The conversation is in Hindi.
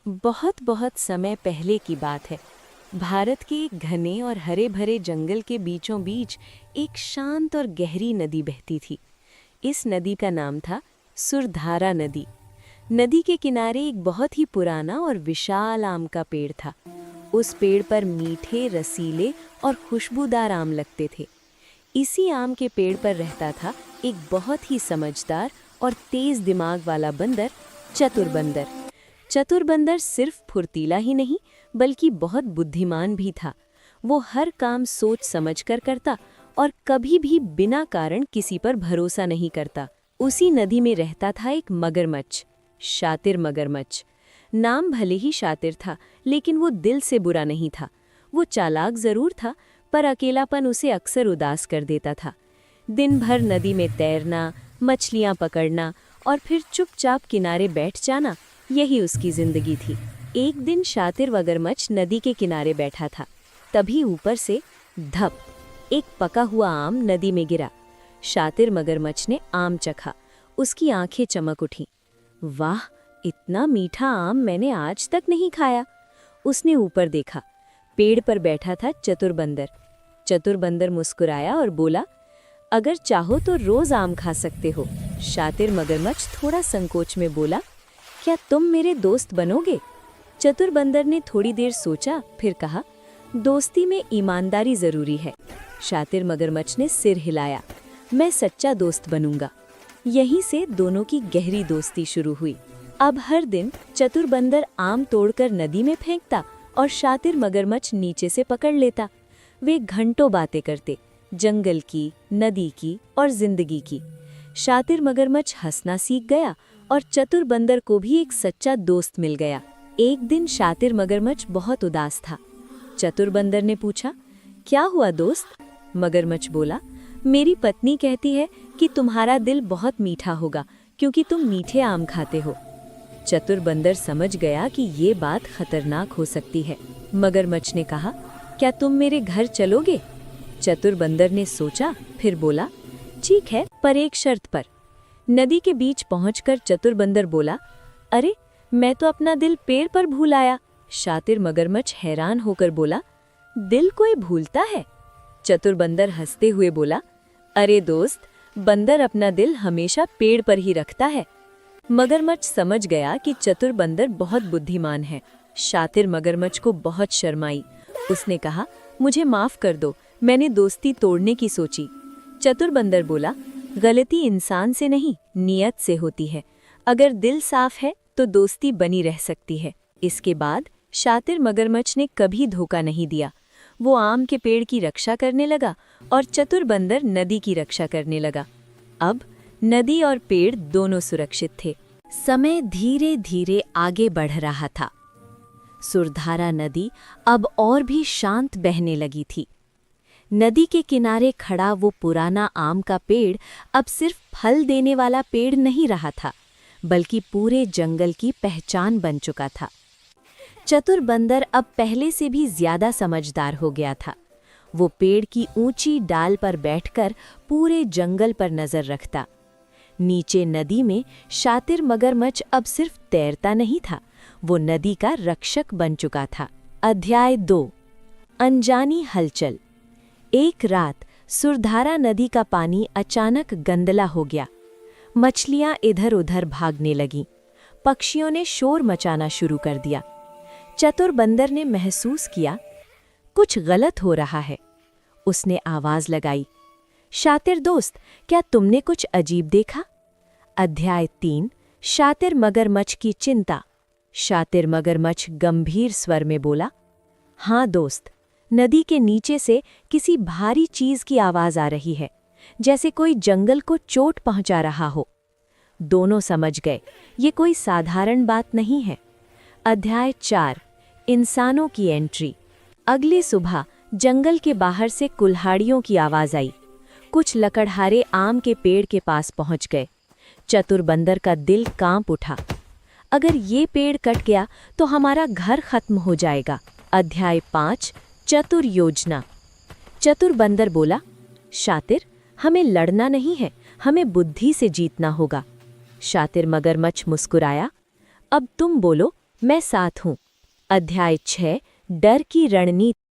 बहुत बहुत समय पहले की बात है। भारत के एक घने और हरे भरे जंगल के बीचों बीच एक शांत और गहरी नदी बहती थी। इस नदी का नाम था सुरधारा नदी। नदी के किनारे एक बहुत ही पुराना और विशाल आम का पेड़ था। उस पेड़ पर मीठे, रसीले और खुशबूदार आम लगते थे। इसी आम के पेड़ पर रहता था एक बहुत ही समझदार और तेज दिमाग वाला बंदर, चतुर बंदर। चतुर बंदर सिर्फ फुर्तीला ही नहीं बल्कि बहुत बुद्धिमान भी था। वो हर काम सोच समझ कर करता और कभी भी बिना कारण किसी पर भरोसा नहीं करता। उसी नदी में रहता था एक मगरमच्छ, शातिर मगरमच्छ। नाम भले ही शातिर था लेकिन वो दिल से बुरा नहीं था। वो चालाक जरूर था पर अकेलापन उसे अक्सर उदास कर देता था। दिन भर नदी में तैरना, मछलियां पकड़ना और फिर चुपचाप किनारे बैठ जाना, यही उसकी जिंदगी थी। एक दिन शातिर मगरमच्छ नदी के किनारे बैठा था। तभी ऊपर से धप, एक पका हुआ आम नदी में गिरा। शातिर मगरमच्छ ने आम चखा। उसकी आंखें चमक उठीं। वाह, इतना मीठा आम मैंने आज तक नहीं खाया। उसने ऊपर देखा। पेड़ पर बैठा था चतुर बंदर। चतुर बंदर मुस्कुराया और बोला, अगर चाहो तो रोज आम खा सकते हो। शातिर मगरमच्छ थोड़ा संकोच में बोला, क्या तुम मेरे दोस्त बनोगे? चतुर बंदर ने थोड़ी देर सोचा, फिर कहा, दोस्ती में ईमानदारी जरूरी है। शातिर मगरमच्छ ने सिर हिलाया, मैं सच्चा दोस्त बनूंगा। यहीं से दोनों की गहरी दोस्ती शुरू हुई। अब हर दिन चतुर बंदर आम तोड़कर नदी में फेंकता और शातिर मगरमच्छ नीचे से पकड़ लेता। वे घंटों बातें करते, जंगल की, नदी की और जिंदगी की। शातिर मगरमच्छ हंसना सीख गया और चतुर बंदर को भी एक सच्चा दोस्त मिल गया। एक दिन शातिर मगरमच्छ बहुत उदास था। चतुर बंदर ने पूछा, क्या हुआ दोस्त? मगरमच्छ बोला, मेरी पत्नी कहती है कि तुम्हारा दिल बहुत मीठा होगा क्योंकि तुम मीठे आम खाते हो। चतुर बंदर समझ गया कि ये बात खतरनाक हो सकती है। मगरमच्छ ने कहा, क्या तुम मेरे घर चलोगे? चतुर बंदर ने सोचा, फिर बोला, ठीक है, पर एक शर्त पर। नदी के बीच पहुंचकर चतुर बंदर बोला, अरे, मैं तो अपना दिल पेड़ पर भूल आया। शातिर मगरमच्छ हैरान होकर बोला, दिल कोई भूलता है? चतुर बंदर हंसते हुए बोला, अरे दोस्त, बंदर अपना दिल हमेशा पेड़ पर ही रखता है। मगरमच्छ समझ गया कि चतुर बंदर बहुत बुद्धिमान है। शातिर मगरमच्छ को बहुत शर्म आई। उसने कहा, मुझे माफ कर दो, मैंने दोस्ती तोड़ने की सोची। चतुर बंदर बोला, गलती इंसान से नहीं, नियत से होती है। अगर दिल साफ है तो दोस्ती बनी रह सकती है। इसके बाद शातिर मगरमच्छ ने कभी धोखा नहीं दिया। वो आम के पेड़ की रक्षा करने लगा और चतुर बंदर नदी की रक्षा करने लगा। अब नदी और पेड़ दोनों सुरक्षित थे। समय धीरे धीरे आगे बढ़ रहा था। सुरधारा नदी अब और भी शांत बहने लगी थी। नदी के किनारे खड़ा वो पुराना आम का पेड़ अब सिर्फ फल देने वाला पेड़ नहीं रहा था, बल्कि पूरे जंगल की पहचान बन चुका था। चतुर बंदर अब पहले से भी ज्यादा समझदार हो गया था। वो पेड़ की ऊंची डाल पर बैठकर पूरे जंगल पर नजर रखता। नीचे नदी में शातिर मगरमच्छ अब सिर्फ तैरता नहीं था, वो नदी का रक्षक बन चुका था। अध्याय 2, अनजानी हलचल। एक रात सुरधारा नदी का पानी अचानक गंदला हो गया। मछलियां इधर उधर भागने लगीं। पक्षियों ने शोर मचाना शुरू कर दिया। चतुर बंदर ने महसूस किया, कुछ गलत हो रहा है। उसने आवाज लगाई, शातिर दोस्त, क्या तुमने कुछ अजीब देखा? अध्याय 3, शातिर मगरमच्छ की चिंता। शातिर मगरमच्छ गंभीर स्वर में बोला, हाँ दोस्त, नदी के नीचे से किसी भारी चीज की आवाज आ रही है, जैसे कोई जंगल को चोट पहुंचा रहा हो। दोनों समझ गए, ये कोई साधारण बात नहीं है। अध्याय 4, इंसानों की एंट्री। अगली सुबह जंगल के बाहर से कुल्हाड़ियों की आवाज आई। कुछ लकड़हारे आम के पेड़ के पास पहुंच गए। चतुर बंदर का दिल कांप उठा। अगर ये पेड़ कट गया तो हमारा घर खत्म हो जाएगा। अध्याय 5, चतुर योजना। चतुर बंदर बोला, शातिर, हमें लड़ना नहीं है, हमें बुद्धि से जीतना होगा। शातिर मगरमच्छ मुस्कुराया, अब तुम बोलो, मैं साथ हूँ। अध्याय 6 डर की रणनीति।